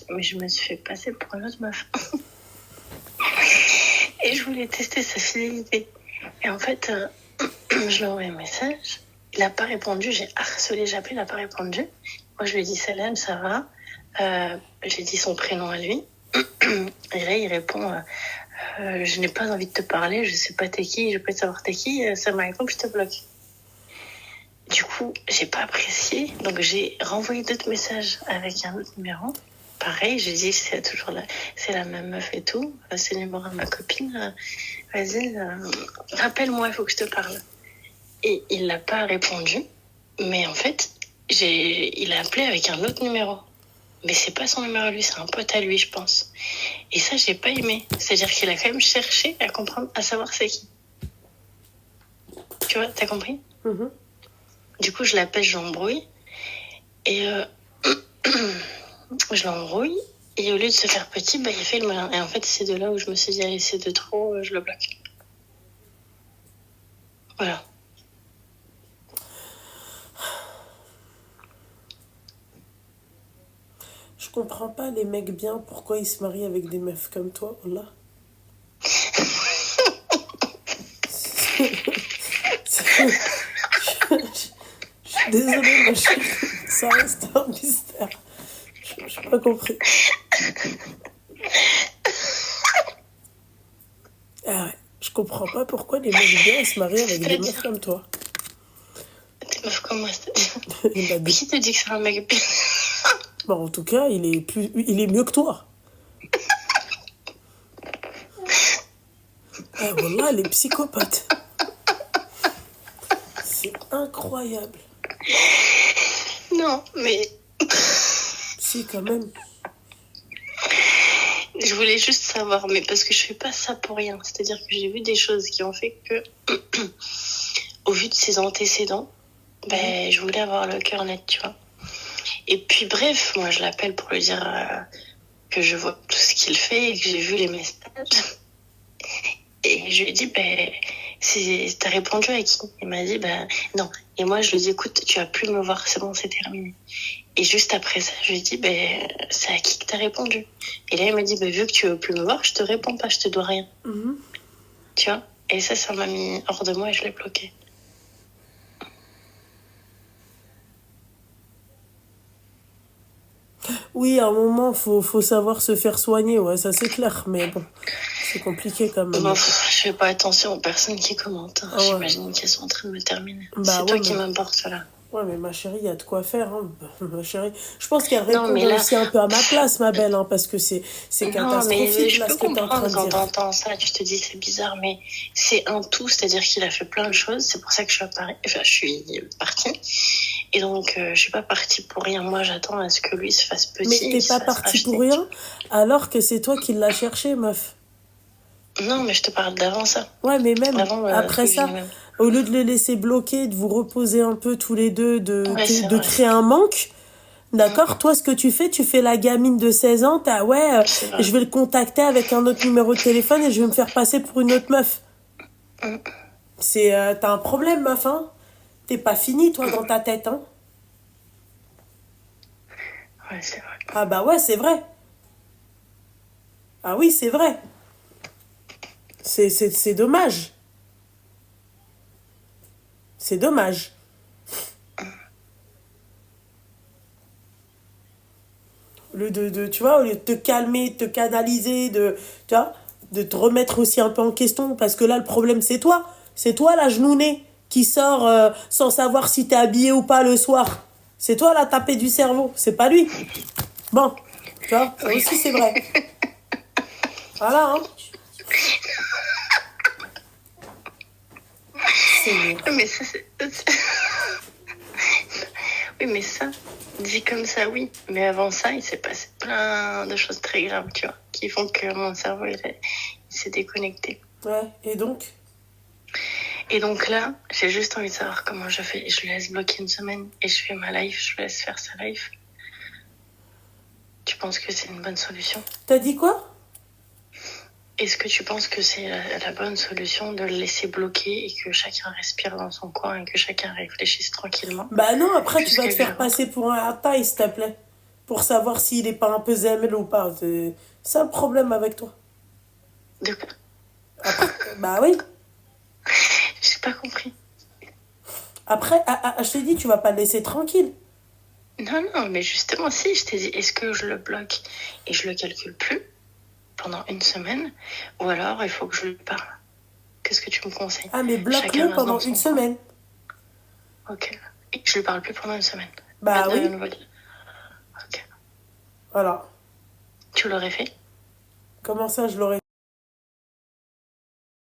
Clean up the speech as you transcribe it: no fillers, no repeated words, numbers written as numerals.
mais je me suis fait passer pour une autre meuf. Et je voulais tester sa fidélité. Et en fait, je lui ai envoyé un message. Il n'a pas répondu. J'ai harcelé, j'ai appelé, il n'a pas répondu. Moi, je lui ai dit Salam, ça va. J'ai dit son prénom à lui. Et là, il répond je n'ai pas envie de te parler, je sais pas t'es qui, je peux savoir t'es qui, ça m'a répondu, je te bloque. Du coup, j'ai pas apprécié, donc j'ai renvoyé d'autres messages avec un autre numéro. Pareil, j'ai dit c'est la même meuf et tout, c'est le numéro de ma copine, vas-y, rappelle-moi, il faut que je te parle. Et il n'a pas répondu, mais en fait, il a appelé avec un autre numéro. Mais c'est pas son numéro à lui, c'est un pote à lui, je pense. Et ça, j'ai pas aimé. C'est-à-dire qu'il a quand même cherché à comprendre, à savoir c'est qui. Tu vois, t'as compris ? Du coup, je l'appelle, je l'embrouille. Et je l'embrouille. Et au lieu de se faire petit, il fait le malin. Et en fait, c'est de là où je me suis dit, allez, c'est de trop, je le bloque. Voilà. Je comprends pas les mecs bien, pourquoi ils se marient avec des meufs comme toi, là. Je suis désolée, ma chérie, ça reste un mystère. Je n'ai pas compris. Ah ouais, je comprends pas pourquoi les mecs bien ils se marient avec des meufs comme toi. Des meufs comme moi, c'est-à-dire. Qui te dit que c'est un mec bien ? Bon, en tout cas, il est mieux que toi. Eh, voilà, les psychopathes. C'est incroyable. Non, mais... Si, quand même. Je voulais juste savoir, mais parce que je fais pas ça pour rien. C'est-à-dire que j'ai vu des choses qui ont fait que, au vu de ses antécédents, je voulais avoir le cœur net, tu vois. Et puis bref, moi je l'appelle pour lui dire que je vois tout ce qu'il fait et que j'ai vu les messages. Et je lui ai dit, t'as répondu à qui ? Il m'a dit, non. Et moi je lui ai dit, écoute, tu vas plus me voir, c'est bon, c'est terminé. Et juste après ça, je lui ai dit, c'est à qui que t'as répondu ? Et là, il m'a dit, vu que tu veux plus me voir, je te réponds pas, je te dois rien. Tu vois ? Et ça m'a mis hors de moi et je l'ai bloqué. Oui, à un moment, faut savoir se faire soigner, ouais, ça c'est clair, mais bon, c'est compliqué quand même. Bon, je fais pas attention aux personnes qui commentent. Hein. J'imagine qu'elles sont en train de me terminer. C'est toi qui m'importe là. Ouais, mais ma chérie, il y a de quoi faire, hein. Ma chérie. Je pense qu'elle répond aussi un peu à ma place, ma belle, hein, parce que c'est catastrophique, là, ce que t'es en train de dire. Quand t'entends ça, tu te dis c'est bizarre, mais c'est un tout, c'est-à-dire qu'il a fait plein de choses, c'est pour ça que je suis partie. Et donc, je suis pas partie pour rien. Moi, j'attends à ce que lui se fasse petit. Mais t'es pas partie pour rien, alors que c'est toi qui l'as cherché, meuf. Non, mais je te parle d'avant ça. Ouais, mais même après ça, au lieu de le laisser bloquer, de vous reposer un peu tous les deux, de créer un manque, d'accord ? Toi, ce que tu fais la gamine de 16 ans, je vais le contacter avec un autre numéro de téléphone et je vais me faire passer pour une autre meuf. T'as un problème, meuf, hein ? T'es pas fini, toi, dans ta tête, hein ? Ouais, c'est vrai. Ah bah ouais, c'est vrai. Ah oui, c'est vrai. C'est dommage. C'est dommage. Tu vois, au lieu de te calmer, de te canaliser, tu vois, de te remettre aussi un peu en question, parce que là, le problème, c'est toi. C'est toi, la genounée, qui sort sans savoir si t'es habillé ou pas le soir. C'est toi, la tapée du cerveau. C'est pas lui. Bon, tu vois, ça aussi, c'est vrai. Voilà, hein. Mais ça, oui, mais ça, dit comme ça, oui. Mais avant ça, il s'est passé plein de choses très graves, tu vois, qui font que mon cerveau, il s'est déconnecté. Ouais, et donc là, j'ai juste envie de savoir comment je fais. Je le laisse bloquer une semaine et je fais ma live, je le laisse faire sa live. Tu penses que c'est une bonne solution ? T'as dit quoi ? Est-ce que tu penses que c'est la bonne solution de le laisser bloquer et que chacun respire dans son coin et que chacun réfléchisse tranquillement ? Bah non, après tu vas te faire passer pour un taille, s'il te plaît. pour savoir s'il est pas un peu zèle ou pas. C'est ça le problème avec toi. De quoi? Après, bah oui. J'ai pas compris. Après, je t'ai dit, tu vas pas le laisser tranquille. Non, non, mais justement, si, je t'ai dit, est-ce que je le bloque et je le calcule plus pendant une semaine, ou alors il faut que je lui parle? Qu'est-ce que tu me conseilles? Ah, mais Chacun bloque-le reste dans pendant son une coin. semaine. Ok. Et je lui parle plus pendant une semaine. Pas Bah de oui, nouvelles. Ok. voilà. Tu l'aurais fait? Comment ça, je l'aurais